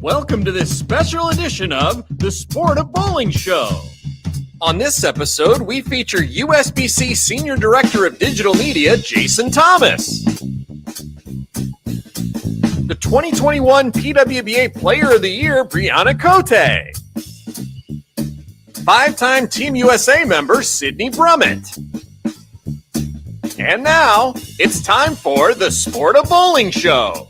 Welcome to this special edition of the Sport of Bowling Show. On this episode, we feature USBC Senior Director of Digital Media, Jason Thomas. The 2021 PWBA Player of the Year, Bryanna Coté. Five-time Team USA member, Sydney Brummett. And now, it's time for the Sport of Bowling Show.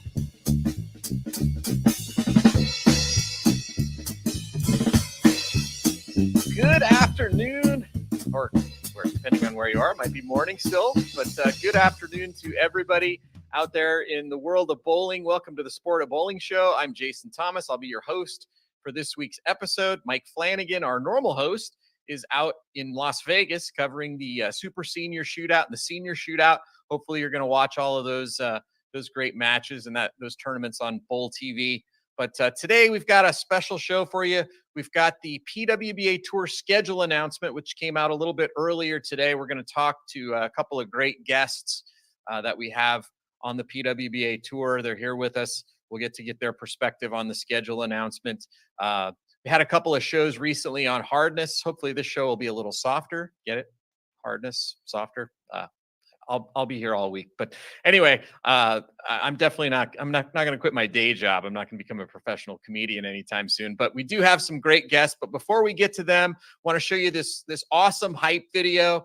Good afternoon, or depending on where you are, it might be morning still, but good afternoon to everybody out there in the world of bowling. Welcome to the Sport of Bowling Show. I'm Jason Thomas. I'll be your host for this week's episode. Mike Flanagan, our normal host, is out in Las Vegas covering the Super Senior Shootout and the Senior Shootout. Hopefully you're going to watch all of those great matches and those tournaments on Bowl TV. But today we've got a special show for you. We've got the PWBA Tour schedule announcement, which came out a little bit earlier today. We're going to talk to a couple of great guests that we have on the PWBA Tour. They're here with us. We'll get their perspective on the schedule announcement. We had a couple of shows recently on hardness. Hopefully this show will be a little softer. Get it? Hardness, softer. I'll be here all week. But anyway, I'm definitely not going to quit my day job. I'm not going to become a professional comedian anytime soon. But we do have some great guests. But before we get to them, I want to show you this awesome hype video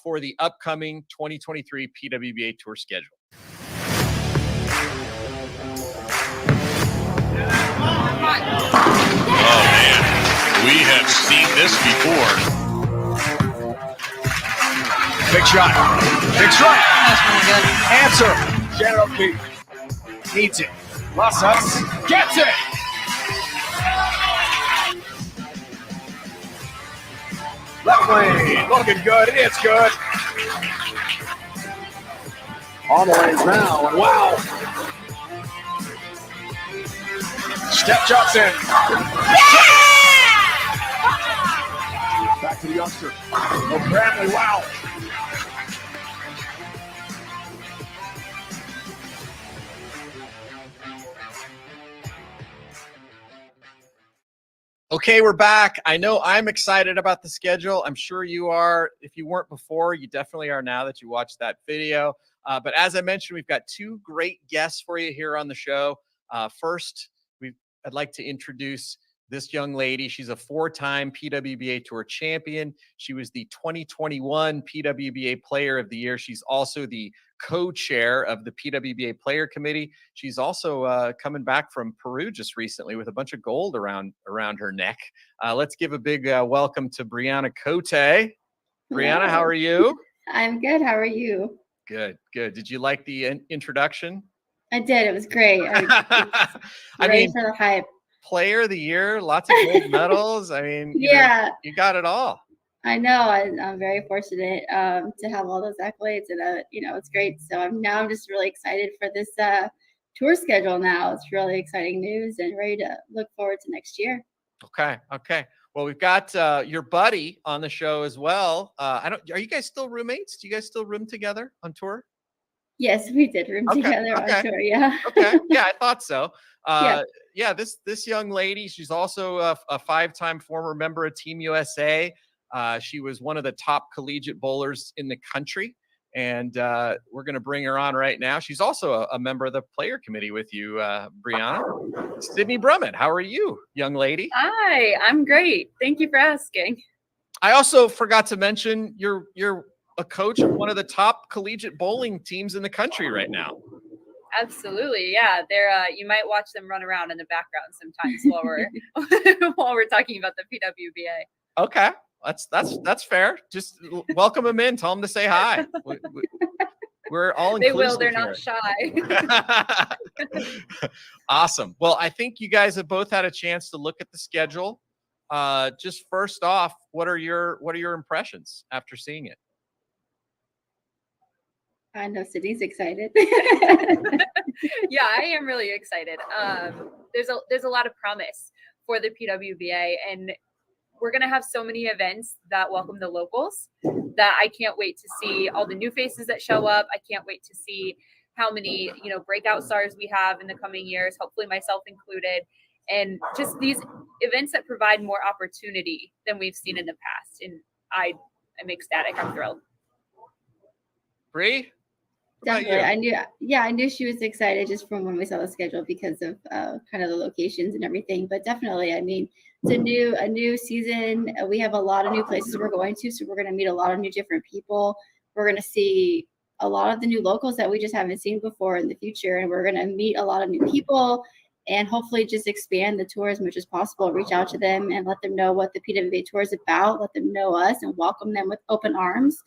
for the upcoming 2023 PWBA Tour schedule. Oh, man. We have seen this before. Big shot. Big strike. That's really good. Answer. Cherokee. Needs it. Lasas. Gets it. Left lane. Looking good. It's good. On the lanes now. And wow. Step chops in. Yeah! Back to the youngster. Oh, Bradley, wow. Okay, we're back. I know I'm excited about the schedule. I'm sure you are. If you weren't before, you definitely are now that you watched that video. But as I mentioned, we've got two great guests for you here on the show. First, I'd like to introduce this young lady. She's a four-time PWBA Tour champion. She was the 2021 PWBA Player of the Year. She's also the co-chair of the PWBA Player Committee. She's also coming back from Peru just recently with a bunch of gold around her neck. Let's give a big welcome to Bryanna Coté. Bryanna, how are you? I'm good. How are you? Good. Did you like the introduction? I did. It was great. I mean, for the hype. Player of the Year, lots of gold medals. I mean, yeah, you got it all. I know. I'm very fortunate to have all those accolades, and it's great. So I'm just really excited for this tour schedule. Now it's really exciting news, and ready to look forward to next year. Okay. Well, we've got your buddy on the show as well. Are you guys still roommates? Do you guys still room together on tour? Yes, we did room together on tour. Yeah. Okay. Yeah, I thought so. Yeah. This young lady, she's also a five-time former member of Team USA. She was one of the top collegiate bowlers in the country, and we're going to bring her on right now. She's also a member of the player committee with you, Bryanna. Sydney Brummett, how are you, young lady? Hi, I'm great. Thank you for asking. I also forgot to mention you're a coach of one of the top collegiate bowling teams in the country right now. Absolutely, yeah. They're you might watch them run around in the background sometimes while we're talking about the PWBA. Okay, that's fair. Just welcome them in. Tell them to say hi. We're all inclusive. They will. They're not shy. Awesome. Well, I think you guys have both had a chance to look at the schedule. Just first off, what are your impressions after seeing it? I know Sydney's excited. Yeah, I am really excited. There's a lot of promise for the PWBA, and we're going to have so many events that welcome the locals that I can't wait to see all the new faces that show up. I can't wait to see how many, breakout stars we have in the coming years, hopefully myself included. and just these events that provide more opportunity than we've seen in the past. And I am ecstatic. I'm thrilled. Bree? Definitely. I knew she was excited just from when we saw the schedule because of kind of the locations and everything. But definitely, I mean, it's a new season. We have a lot of new places we're going to, so we're going to meet a lot of new different people. We're going to see a lot of the new locals that we just haven't seen before in the future, and we're going to meet a lot of new people and hopefully just expand the tour as much as possible. Reach out to them and let them know what the PWBA Tour is about. Let them know us and welcome them with open arms.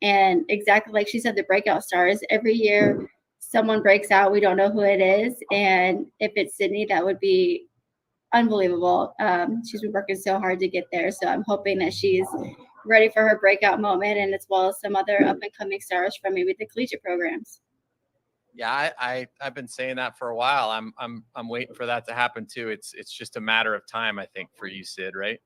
And exactly like she said, the breakout stars, every year someone breaks out. We don't know who it is. And if it's Sydney, that would be unbelievable. She's been working so hard to get there. So I'm hoping that she's ready for her breakout moment, and as well as some other up and coming stars from maybe the collegiate programs. Yeah, I've been saying that for a while. I'm waiting for that to happen too. It's just a matter of time, I think, for you, Sid, right?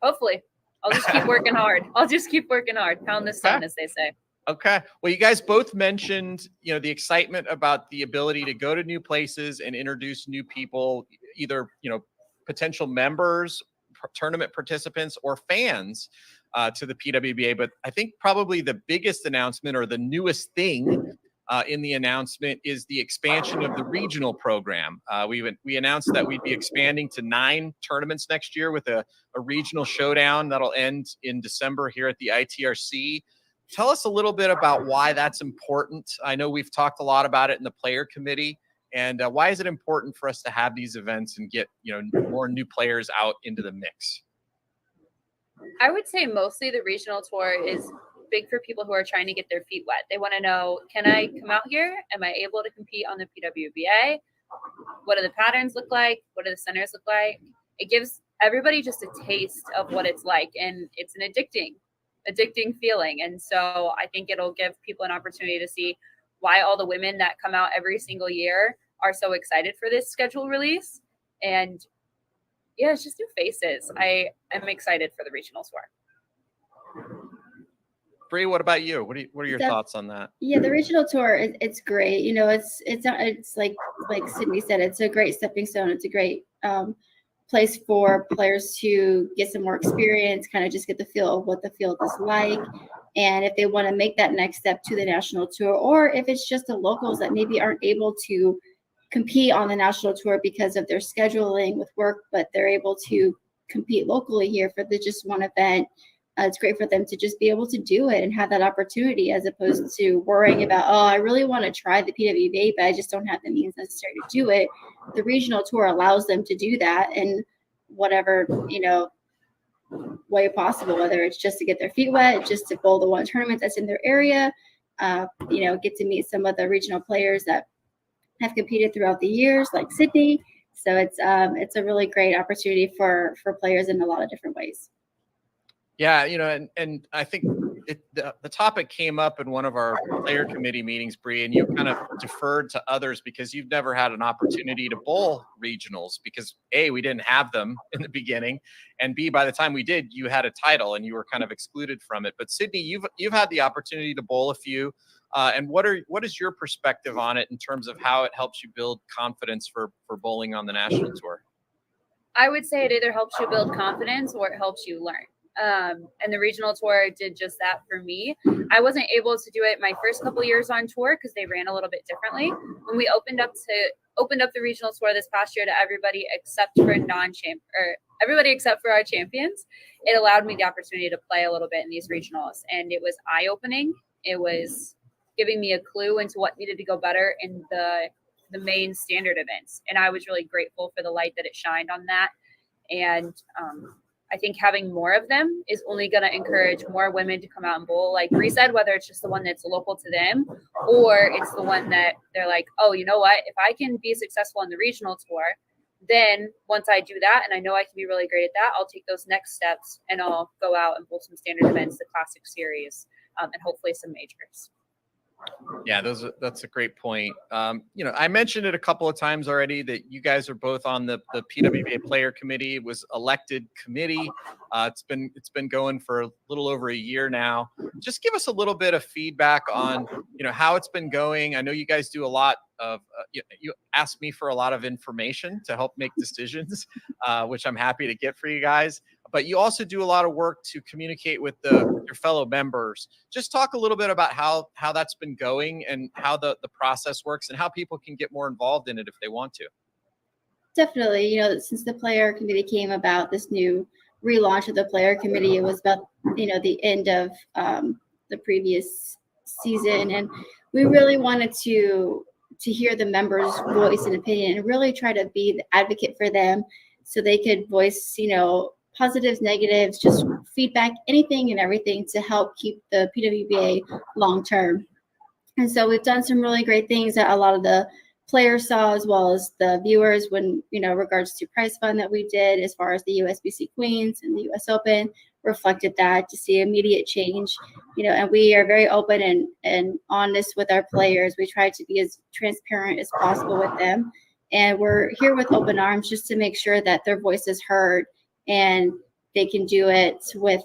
Hopefully. I'll just keep working hard. Pound the stone, as they say. Okay. Well, you guys both mentioned, the excitement about the ability to go to new places and introduce new people, either, potential members, tournament participants, or fans to the PWBA. But I think probably the biggest announcement, or the newest thing in the announcement, is the expansion of the regional program. We announced that we'd be expanding to 9 tournaments next year with a regional showdown that'll end in December here at the ITRC. Tell us a little bit about why that's important. I know we've talked a lot about it in the player committee, and why is it important for us to have these events and get more new players out into the mix? I would say mostly the regional tour is big for people who are trying to get their feet wet. They want to know, can I come out here? Am I able to compete on the PWBA? What do the patterns look like? What do the centers look like? It gives everybody just a taste of what it's like, and it's an addicting feeling. And so I think it'll give people an opportunity to see why all the women that come out every single year are so excited for this schedule release. And yeah, it's just new faces. I am excited for the regional tour. Bree, what about you? What are your thoughts on that? Yeah, the regional tour, it's great. It's like Sydney said, it's a great stepping stone. It's a great place for players to get some more experience, kind of just get the feel of what the field is like. And if they want to make that next step to the national tour, or if it's just the locals that maybe aren't able to compete on the national tour because of their scheduling with work, but they're able to compete locally here for the just one event. It's great for them to just be able to do it and have that opportunity, as opposed to worrying about, I really want to try the PWBA, but I just don't have the means necessary to do it. The regional tour allows them to do that in whatever, way possible, whether it's just to get their feet wet, just to bowl the one tournament that's in their area, get to meet some of the regional players that have competed throughout the years, like Sydney. So it's a really great opportunity for players in a lot of different ways. Yeah, and I think the topic came up in one of our player committee meetings, Bree, and you kind of deferred to others because you've never had an opportunity to bowl regionals because A, we didn't have them in the beginning, and B, by the time we did, you had a title and you were kind of excluded from it. But Sydney, you've had the opportunity to bowl a few, and what is your perspective on it in terms of how it helps you build confidence for bowling on the national tour? I would say it either helps you build confidence or it helps you learn. And the regional tour did just that for me. I wasn't able to do it my first couple years on tour because they ran a little bit differently. When we opened up the regional tour this past year to everybody except for everybody except for our champions, it allowed me the opportunity to play a little bit in these regionals, and it was eye-opening. It was giving me a clue into what needed to go better in the main standard events, and I was really grateful for the light that it shined on that. And I think having more of them is only going to encourage more women to come out and bowl. Like Bree said, whether it's just the one that's local to them or it's the one that they're like, oh, you know what? If I can be successful on the regional tour, then once I do that and I know I can be really great at that, I'll take those next steps and I'll go out and bowl some standard events, the classic series, and hopefully some majors. Yeah, that's a great point. I mentioned it a couple of times already that you guys are both on the PWBA player committee. It was elected committee. It's been going for a little over a year now. Just give us a little bit of feedback on how it's been going. I know you guys do a lot you ask me for a lot of information to help make decisions, which I'm happy to get for you guys. But you also do a lot of work to communicate with your fellow members. Just talk a little bit about how that's been going and how the process works and how people can get more involved in it if they want to. Definitely. Since the player committee came about, this new relaunch of the player committee, it was about, the end of the previous season. And we really wanted to hear the members' voice and opinion and really try to be the advocate for them so they could voice, positives, negatives, just feedback, anything and everything to help keep the PWBA long term. And so we've done some really great things that a lot of the players saw, as well as the viewers, when, regards to prize fund that we did as far as the USBC Queens and the US Open reflected that, to see immediate change, and we are very open and honest with our players. We try to be as transparent as possible with them. And we're here with open arms just to make sure that their voice is heard and they can do it with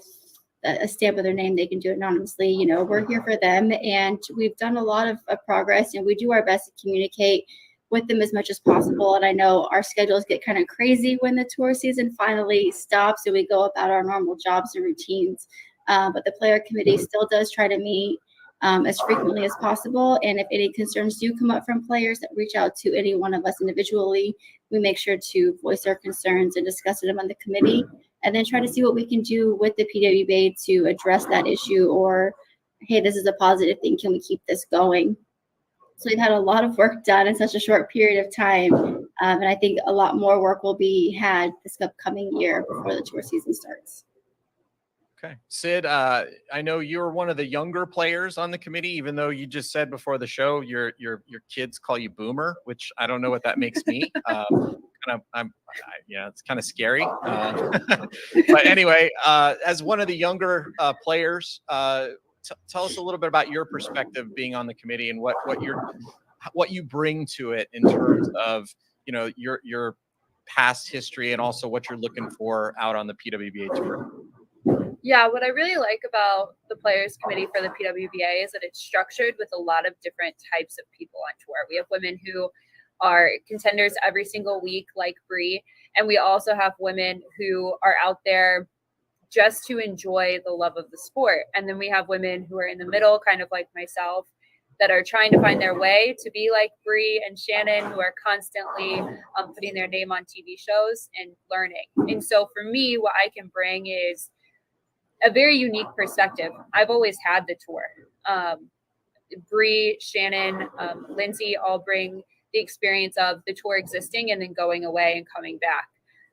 a stamp of their name. They can do it anonymously. We're here for them, and we've done a lot of progress, and we do our best to communicate with them as much as possible. And I know our schedules get kind of crazy when the tour season finally stops and we go about our normal jobs and routines. But the player committee still does try to meet as frequently as possible. And if any concerns do come up from players that reach out to any one of us individually, we make sure to voice our concerns and discuss them on the committee, and then try to see what we can do with the PWBA to address that issue, or, hey, this is a positive thing. Can we keep this going? So we've had a lot of work done in such a short period of time. And I think a lot more work will be had this upcoming year before the tour season starts. Okay. Sid, I know you're one of the younger players on the committee, even though you just said before the show your kids call you Boomer, which I don't know what that makes me. It's kind of scary. But anyway, as one of the younger players, tell us a little bit about your perspective being on the committee and what you bring to it in terms of your past history and also what you're looking for out on the PWBA Tour. Yeah, what I really like about the Players Committee for the PWBA is that it's structured with a lot of different types of people on tour. We have women who are contenders every single week, like Bree, and we also have women who are out there just to enjoy the love of the sport. And then we have women who are in the middle, kind of like myself, that are trying to find their way to be like Bree and Shannon, who are constantly putting their name on TV shows and learning. And so for me, what I can bring is a very unique perspective. I've always had the tour. Bree, Shannon, Lindsay all bring the experience of the tour existing and then going away and coming back.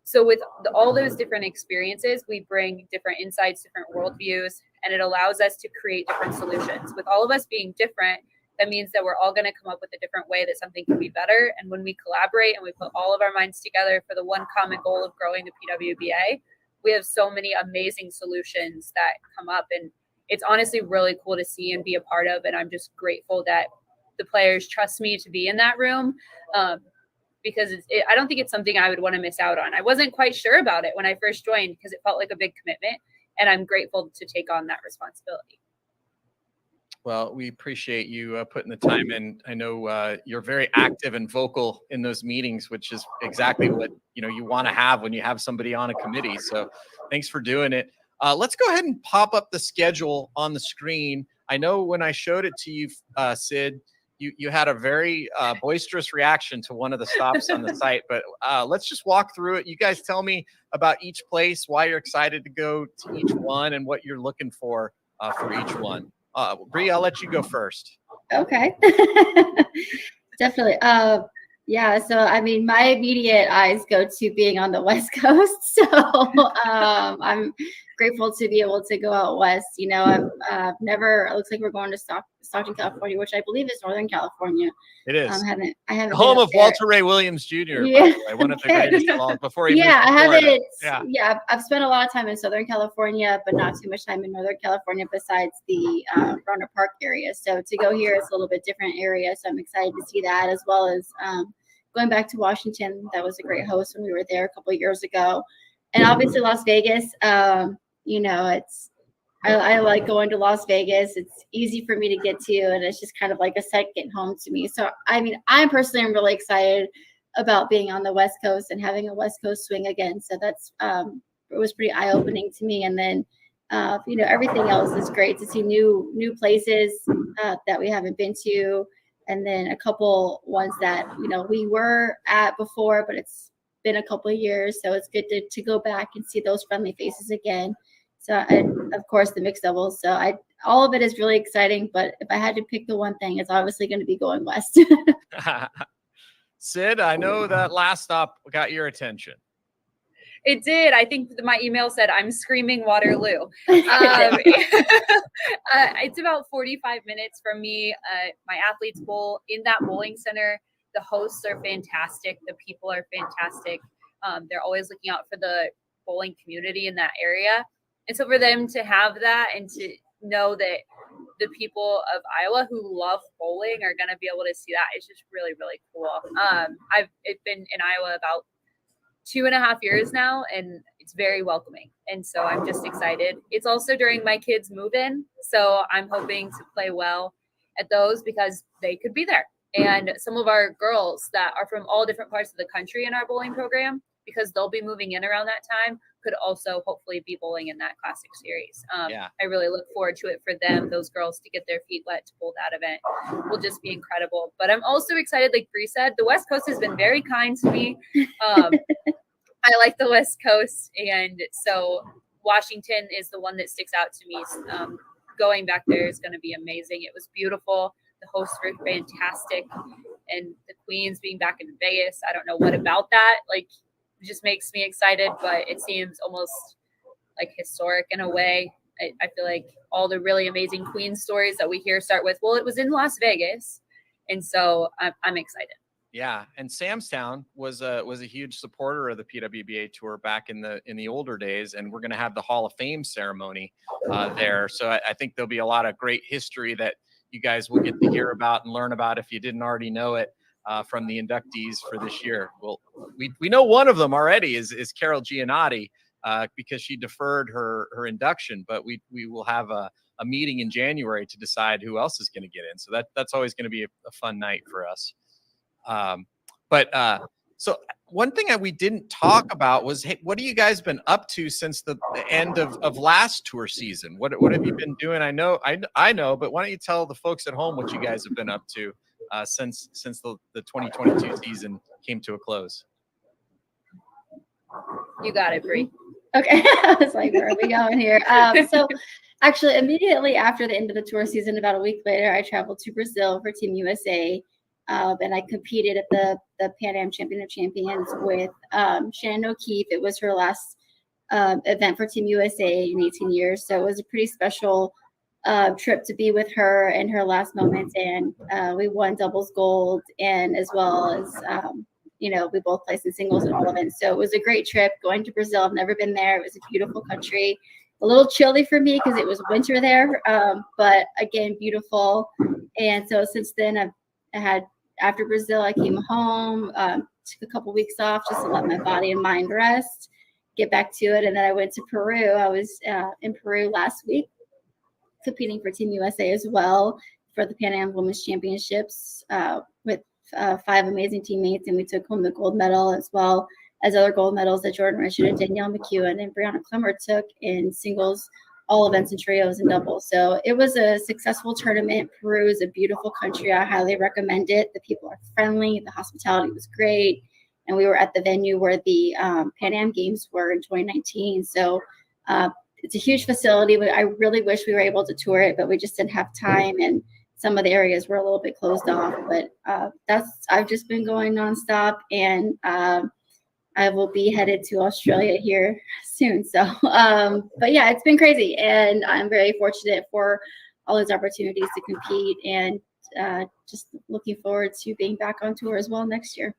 So with all those different experiences, we bring different insights, different worldviews, and it allows us to create different solutions. With all of us being different, that means that we're all going to come up with a different way that something can be better. And when we collaborate and we put all of our minds together for the one common goal of growing the PWBA, we have so many amazing solutions that come up. And it's honestly really cool to see and be a part of. And I'm just grateful that the players trust me to be in that room. Because I don't think it's something I would want to miss out on. I wasn't quite sure about it when I first joined because it felt like a big commitment, and I'm grateful to take on that responsibility. Well, we appreciate you putting the time in. I know you're very active and vocal in those meetings, which is exactly what you want to have when you have somebody on a committee. So thanks for doing it. Let's go ahead and pop up the schedule on the screen. I know when I showed it to you, Sid, you had a very boisterous reaction to one of the stops on the site, but let's just walk through it. You guys tell me about each place, why you're excited to go to each one, and what you're looking for each one. Bree, I'll let you go first. Okay. Definitely. Yeah. So, I mean, my immediate eyes go to being on the West Coast. So I'm grateful to be able to go out west. I've never, it looks like we're going to Stockton, California, which I believe is Northern California. It is. I haven't the home of Walter Ray Williams Jr. Yeah. By the way, one of the greatest of all. Before he moved to I Florida. haven't. Yeah, I've spent a lot of time in Southern California, but not too much time in Northern California besides the Runner Park area. So to go here, it's a little bit different area. So I'm excited to see that, as well as going back to Washington. That was a great host when we were there a couple of years ago, and obviously Las Vegas. I like going to Las Vegas. It's easy for me to get to, and it's just kind of like a second home to me. So, I mean, I personally am really excited about being on the West Coast and having a West Coast swing again. So that's it was pretty eye-opening to me. And then, everything else is great to see new places that we haven't been to, and then a couple ones that we were at before, but it's been a couple of years, so it's good to go back and see those friendly faces again. So, and of course, the mixed doubles. So all of it is really exciting. But if I had to pick the one thing, it's obviously going to be going west. Sid, I know that last stop got your attention. It did. I think my email said, "I'm screaming Waterloo." It's about 45 minutes from me. My athletes bowl in that bowling center. The hosts are fantastic. The people are fantastic. They're always looking out for the bowling community in that area. And so for them to have that and to know that the people of Iowa who love bowling are going to be able to see that, it's just really, really cool. I've been in Iowa about 2.5 years now, and it's very welcoming. And so I'm just excited. It's also during my kids' move-in, so I'm hoping to play well at those because they could be there. And some of our girls that are from all different parts of the country in our bowling program, because they'll be moving in around that time, could also hopefully be bowling in that Classic Series. I really look forward to it for them, those girls, to get their feet wet to bowl that event. Will just be incredible. But I'm also excited, like Bree said, the West Coast has been very kind to me. I like the West Coast, and so Washington is the one that sticks out to me. Going back there is going to be amazing. It was beautiful. The hosts were fantastic, and the Queens being back in Vegas, I don't know what about that. Like, it just makes me excited, but it seems almost like historic in a way. I feel like all the really amazing Queen stories that we hear start with, well, it was in Las Vegas. And so I'm excited. Yeah, and Samstown was a huge supporter of the PWBA Tour back in the older days, and we're going to have the Hall of Fame ceremony there. So I think there'll be a lot of great history that you guys will get to hear about and learn about if you didn't already know it from the inductees for this year. Well, we know one of them already is Carol Giannotti because she deferred her induction, but we will have a meeting in January to decide who else is going to get in. So that's always going to be a fun night for us. So one thing that we didn't talk about was, hey, what have you guys been up to since the end of last tour season? What have you been doing? I know, but why don't you tell the folks at home what you guys have been up to since the 2022 season came to a close? You got it, Bree. Okay. I was like, where are we going here? So actually, immediately after the end of the tour season, about a week later, I traveled to Brazil for Team USA. And I competed at the Pan Am Champion of Champions with Shannon O'Keefe. It was her last event for Team USA in 18 years. So it was a pretty special trip to be with her in her last moments. And we won doubles gold, and as well as, we both placed in singles and all events. So it was a great trip going to Brazil. I've never been there. It was a beautiful country. A little chilly for me because it was winter there, but again, beautiful. And so since then, after Brazil, I came home, took a couple weeks off just to let my body and mind rest, get back to it. And then I went to Peru. I was in Peru last week, competing for Team USA as well for the Pan Am Women's Championships with 5 amazing teammates. And we took home the gold medal, as well as other gold medals that Jordan Richard and Danielle McEwen and Bryanna Clemmer took in singles, all events and trios and doubles. So it was a successful tournament. Peru is a beautiful country. I highly recommend it. The people are friendly. The hospitality was great. And we were at the venue where the Pan Am Games were in 2019. So it's a huge facility. I really wish we were able to tour it, but we just didn't have time. And some of the areas were a little bit closed off. But I've just been going nonstop. And I will be headed to Australia here soon. So, but yeah, it's been crazy, and I'm very fortunate for all those opportunities to compete, and just looking forward to being back on tour as well next year.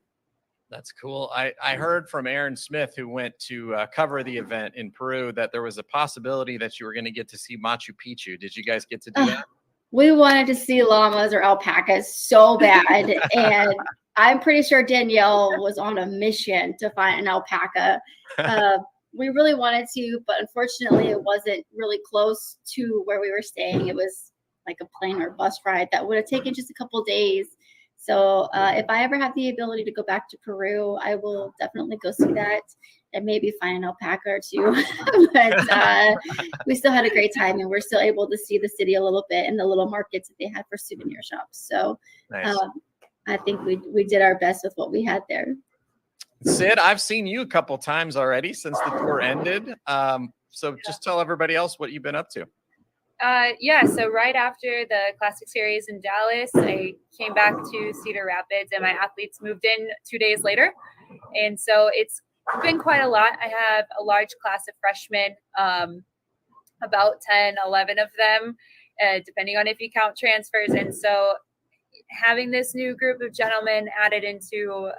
That's cool. I heard from Aaron Smith, who went to cover the event in Peru, that there was a possibility that you were going to get to see Machu Picchu. Did you guys get to do that? We wanted to see llamas or alpacas so bad, and I'm pretty sure Danielle was on a mission to find an alpaca. we really wanted to, but unfortunately it wasn't really close to where we were staying. It was like a plane or bus ride that would have taken just a couple of days. So if I ever have the ability to go back to Peru, I will definitely go see that and maybe find an alpaca or two. But we still had a great time, and we're still able to see the city a little bit and the little markets that they had for souvenir shops. So Nice. I think we did our best with what we had there. Sid, I've seen you a couple times already since the tour ended. So just tell everybody else what you've been up to. Yeah, so right after the Classic Series in Dallas, I came back to Cedar Rapids, and my athletes moved in 2 days later. And so it's been quite a lot. I have a large class of freshmen, about 10, 11 of them, depending on if you count transfers. And so having this new group of gentlemen added into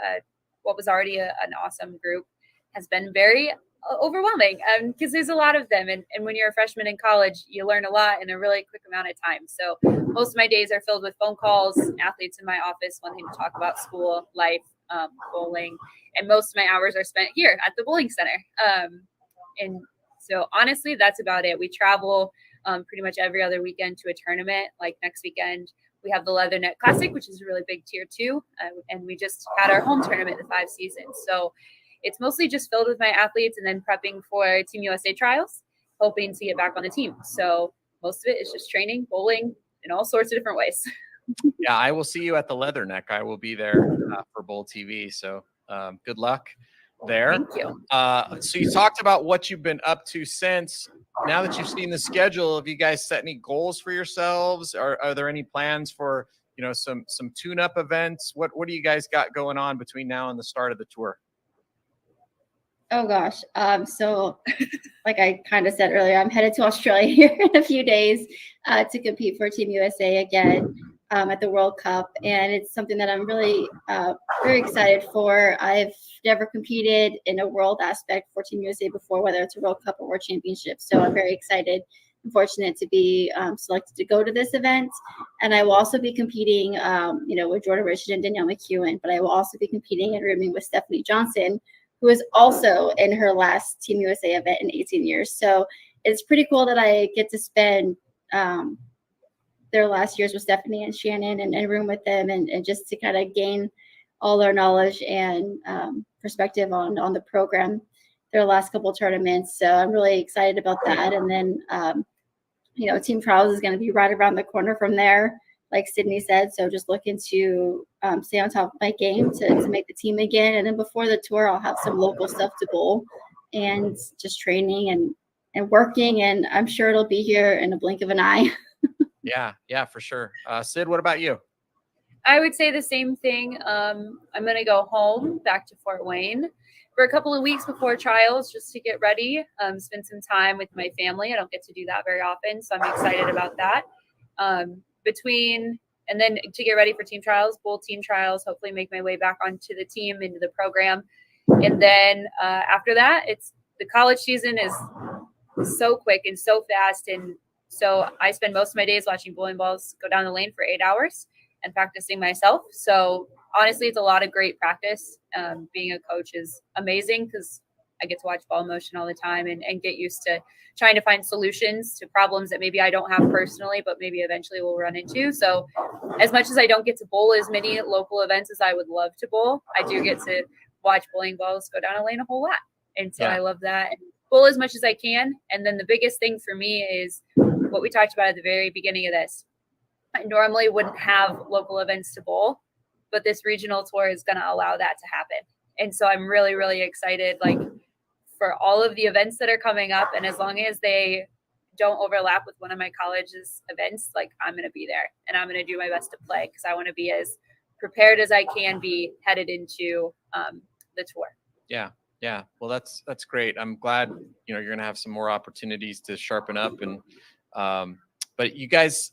what was already an awesome group has been very overwhelming because there's a lot of them. And when you're a freshman in college, you learn a lot in a really quick amount of time. So most of my days are filled with phone calls, athletes in my office wanting to talk about school, life, bowling. And most of my hours are spent here at the bowling center. And so honestly, that's about it. We travel pretty much every other weekend to a tournament. Like next weekend, we have the Leatherneck Classic, which is a really big tier 2. And we just had our home tournament, the 5 Seasons. So it's mostly just filled with my athletes and then prepping for Team USA trials, hoping to get back on the team. So most of it is just training, bowling in all sorts of different ways. Yeah, I will see you at the Leatherneck. I will be there for Bowl TV. So good luck there. Thank you. So you talked about what you've been up to since. Now that you've seen the schedule, have you guys set any goals for yourselves? Are there any plans for, some tune-up events? What do you guys got going on between now and the start of the tour? Oh gosh. So like I kind of said earlier, I'm headed to Australia here in a few days to compete for Team USA again at the World Cup. And it's something that I'm really very excited for. I've never competed in a world aspect for Team USA before, whether it's a World Cup or World Championship. So I'm very excited and fortunate to be selected to go to this event. And I will also be competing, with Jordan Richard and Danielle McEwen, but I will also be competing and rooming with Stephanie Johnson, who is also in her last Team USA event in 18 years. So it's pretty cool that I get to spend their last years with Stephanie and Shannon and room with them and just to kind of gain all their knowledge and perspective on the program, their last couple of tournaments. So I'm really excited about that. And then, Team Trials is going to be right around the corner from there, like Sydney said. So just looking to stay on top of my game to make the team again. And then before the tour, I'll have some local stuff to bowl and just training and working. And I'm sure it'll be here in a blink of an eye. Yeah, for sure. Sid, what about you? I would say the same thing. I'm going to go home back to Fort Wayne for a couple of weeks before trials just to get ready, spend some time with my family. I don't get to do that very often, so I'm excited about that. And then to get ready for team trials, bowl team trials, hopefully make my way back onto the team, into the program. And then after that, the college season is so quick and so fast. And so I spend most of my days watching bowling balls go down the lane for 8 hours and practicing myself. So honestly, it's a lot of great practice. Being a coach is amazing because I get to watch ball motion all the time and get used to trying to find solutions to problems that maybe I don't have personally, but maybe eventually we'll run into. So as much as I don't get to bowl as many local events as I would love to bowl, I do get to watch bowling balls go down a lane a whole lot. And so I love that. And bowl as much as I can. And then the biggest thing for me is what we talked about at the very beginning of this. I normally wouldn't have local events to bowl, but this regional tour is going to allow that to happen. And so I'm really, really excited, for all of the events that are coming up. And as long as they don't overlap with one of my college's events, I'm going to be there and I'm going to do my best to play because I want to be as prepared as I can be headed into the tour. Yeah. Well, that's great. I'm glad, you're going to have some more opportunities to sharpen up and, but you guys,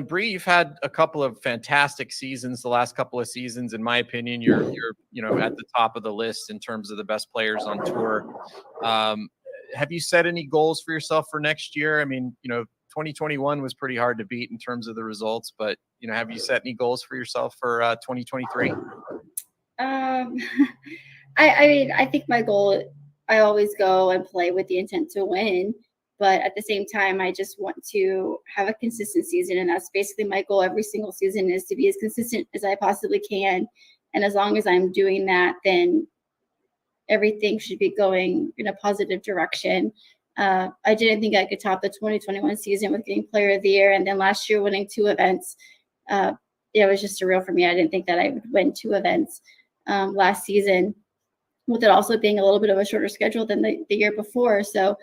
Bree, you've had a couple of fantastic seasons. The last couple of seasons, in my opinion, you're at the top of the list in terms of the best players on tour. Have you set any goals for yourself for next year? I mean, 2021 was pretty hard to beat in terms of the results, but have you set any goals for yourself for 2023? I think my goal I always go and play with the intent to win. But at the same time, I just want to have a consistent season. And that's basically my goal every single season, is to be as consistent as I possibly can. And as long as I'm doing that, then everything should be going in a positive direction. I didn't think I could top the 2021 season with getting Player of the Year. And then last year winning 2 events. It was just surreal for me. I didn't think that I would win 2 events last season, with it also being a little bit of a shorter schedule than the year before. So,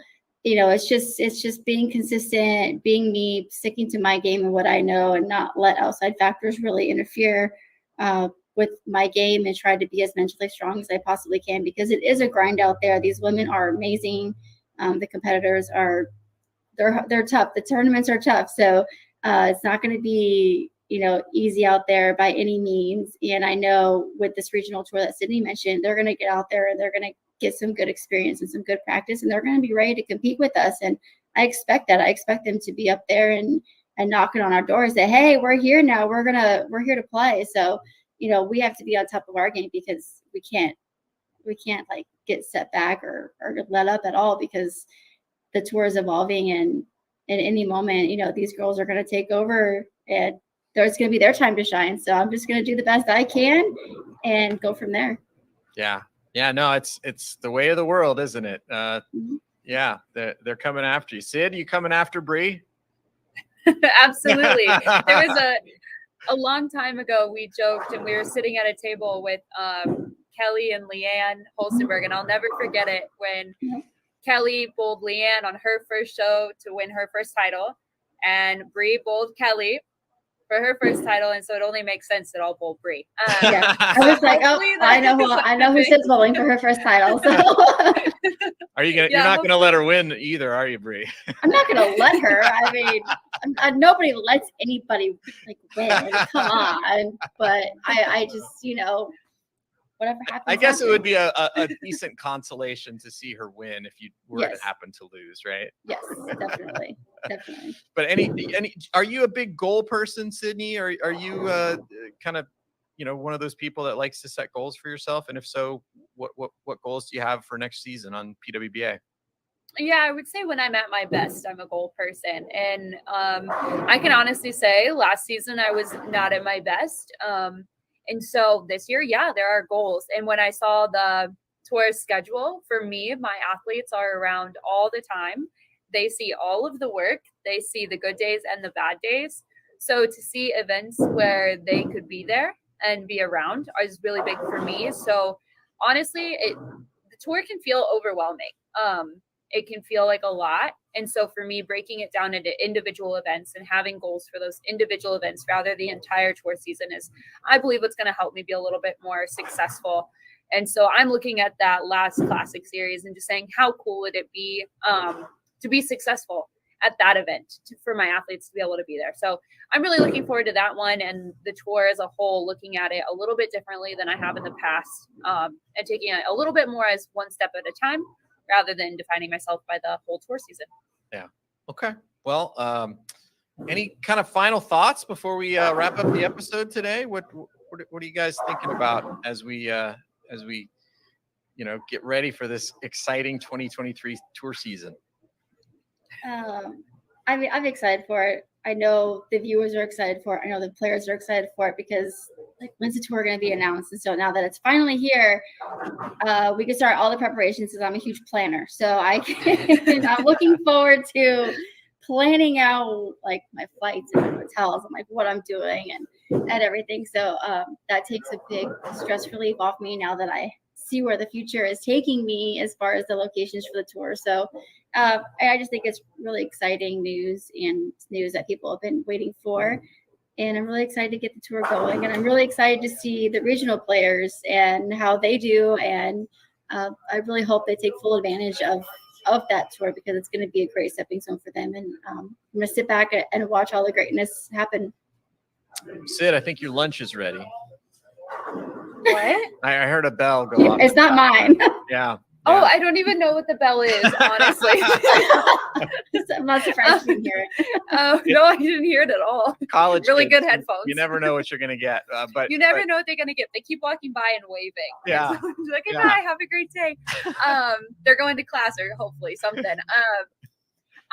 it's just being consistent, being me, sticking to my game and what I know, and not let outside factors really interfere with my game, and try to be as mentally strong as I possibly can, because it is a grind out there. These women are amazing. The competitors they're tough. The tournaments are tough. So it's not going to be, easy out there by any means. And I know with this regional tour that Sydney mentioned, they're going to get out there and they're going to get some good experience and some good practice, and they're going to be ready to compete with us. And I expect that. I expect them to be up there and knocking on our doors, say, hey, we're here now. We're here to play. So, we have to be on top of our game, because we can't like get set back or let up at all, because the tour is evolving, and at any moment, these girls are going to take over, and there's going to be their time to shine. So I'm just going to do the best I can and go from there. Yeah. Yeah, no, it's the way of the world, isn't it? Yeah, they're coming after you. Sid, you coming after Bree? Absolutely. There was a long time ago, we joked, and we were sitting at a table with Kelly and Leanne Holstenberg, and I'll never forget it when Kelly bowled Leanne on her first show to win her first title, and Bree bowled Kelly for her first title, and so it only makes sense that I'll bowl Bree. I was like, I know who Sid's bowling for her first title. So. Are you gonna? You're not gonna let her win either, are you, Bree? I'm not gonna let her. I mean, nobody lets anybody win. Come on, but I just whatever happens. I guess it would be a decent consolation to see her win if you were to happen to lose, right? Yes, definitely. But any are you a big goal person, Sydney? Or are you kind of one of those people that likes to set goals for yourself? And if so, what goals do you have for next season on PWBA? Yeah, I would say when I'm at my best, I'm a goal person. And I can honestly say last season I was not at my best. And so this year, there are goals. And when I saw the tour schedule, for me, my athletes are around all the time. They see all of the work. They see the good days and the bad days. So to see events where they could be there and be around is really big for me. So honestly, the tour can feel overwhelming. It can feel like a lot. And so for me, breaking it down into individual events and having goals for those individual events rather the entire tour season is, I believe, what's going to help me be a little bit more successful. And so I'm looking at that last Classic Series and just saying, how cool would it be to be successful at that event for my athletes to be able to be there. So I'm really looking forward to that one, and the tour as a whole, looking at it a little bit differently than I have in the past, and taking it a little bit more as one step at a time, rather than defining myself by the whole tour season. Yeah. Okay. Well, any kind of final thoughts before we wrap up the episode today? What are you guys thinking about as we get ready for this exciting 2023 tour season? I'm excited for it. I know the viewers are excited for it. I know the players are excited for it, because when's the tour going to be announced? And so now that it's finally here, we can start all the preparations, because I'm a huge planner. So I'm looking forward to planning out my flights and my hotels and what I'm doing and everything. So that takes a big stress relief off me now that I see where the future is taking me as far as the locations for the tour. So I just think it's really exciting news, and news that people have been waiting for. And I'm really excited to get the tour going. And I'm really excited to see the regional players and how they do. And I really hope they take full advantage of that tour, because it's going to be a great stepping stone for them. And I'm going to sit back and watch all the greatness happen. Sid, I think your lunch is ready. What? I heard a bell go off. It's not mine. Yeah. Oh, I don't even know what the bell is, honestly. I'm not surprised you didn't hear it. No, I didn't hear it at all. College Really kids, good headphones. You never know what you're going to get. But you never know what they're gonna get. They keep walking by and waving. Yeah. And so it's like, Yeah. bye, have a great day. They're going to class or hopefully something.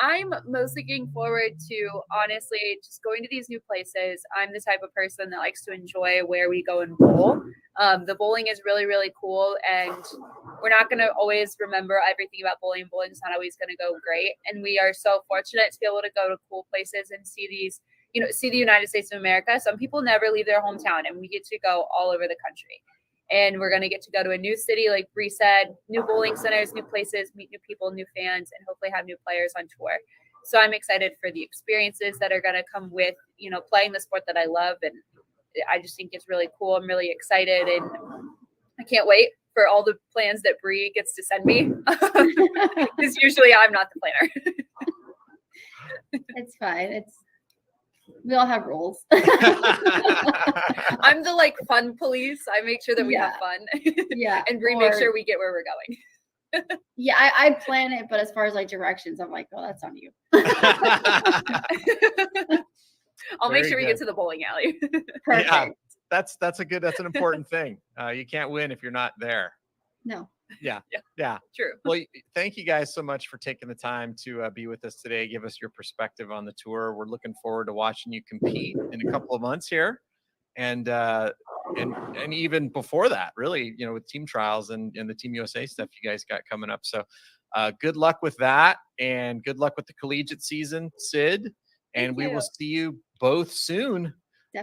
I'm most looking forward to, honestly, just going to these new places. I'm the type of person that likes to enjoy where we go and bowl. The bowling is really, really cool, and we're not going to always remember everything about bowling. Bowling is not always going to go great, and we are so fortunate to be able to go to cool places and see these, see the United States of America. Some people never leave their hometown, and we get to go all over the country. And we're going to get to go to a new city, like Bree said, new bowling centers, new places, meet new people, new fans, and hopefully have new players on tour. So I'm excited for the experiences that are going to come with, playing the sport that I love. And I just think it's really cool. I'm really excited, and I can't wait for all the plans that Bree gets to send me. Because usually I'm not the planner. It's fine. We all have roles. I'm the fun police. I make sure that we have fun. Yeah. And Bree makes sure we get where we're going. Yeah, I plan it, but as far as directions, I'm like, oh, that's on you. I'll make Very sure we good. get to the bowling alley. Perfect. Yeah, that's an important thing. You can't win if you're not there. No. Yeah. True. Well, thank you guys so much for taking the time to be with us today. Give us your perspective on the tour. We're looking forward to watching you compete in a couple of months here, and even before that, really, with team trials and the Team USA stuff you guys got coming up. So, good luck with that, and good luck with the collegiate season, Sid. And we will see you both soon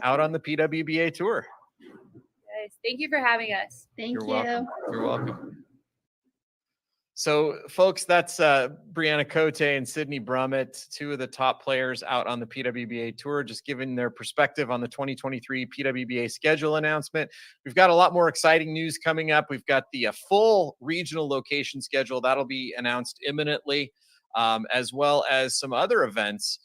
out on the PWBA Tour. Guys, thank you for having us. Thank You're you. welcome. You're welcome. So, folks, that's Bryanna Coté and Sydney Brummett, two of the top players out on the PWBA Tour, just giving their perspective on the 2023 PWBA schedule announcement. We've got a lot more exciting news coming up. We've got the full regional location schedule. That'll be announced imminently, as well as some other events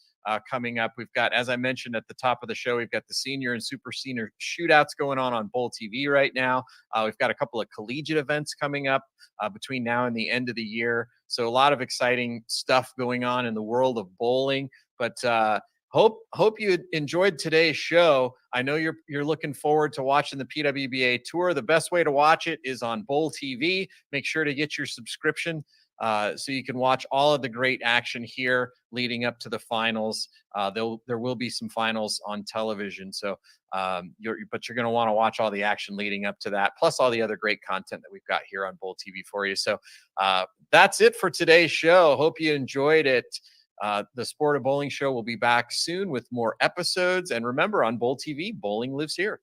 coming up. We've got, as I mentioned at the top of the show, we've got the senior and super senior shootouts going on Bowl TV right now. We've got a couple of collegiate events coming up between now and the end of the year. So a lot of exciting stuff going on in the world of bowling. But hope you enjoyed today's show. I know you're looking forward to watching the PWBA Tour. The best way to watch it is on Bowl TV. Make sure to get your subscription so you can watch all of the great action here leading up to the finals. There will be some finals on television. So, you're going to want to watch all the action leading up to that, plus all the other great content that we've got here on Bowl TV for you. So that's it for today's show. Hope you enjoyed it. The Sport of Bowling Show will be back soon with more episodes. And remember, on Bowl TV, bowling lives here.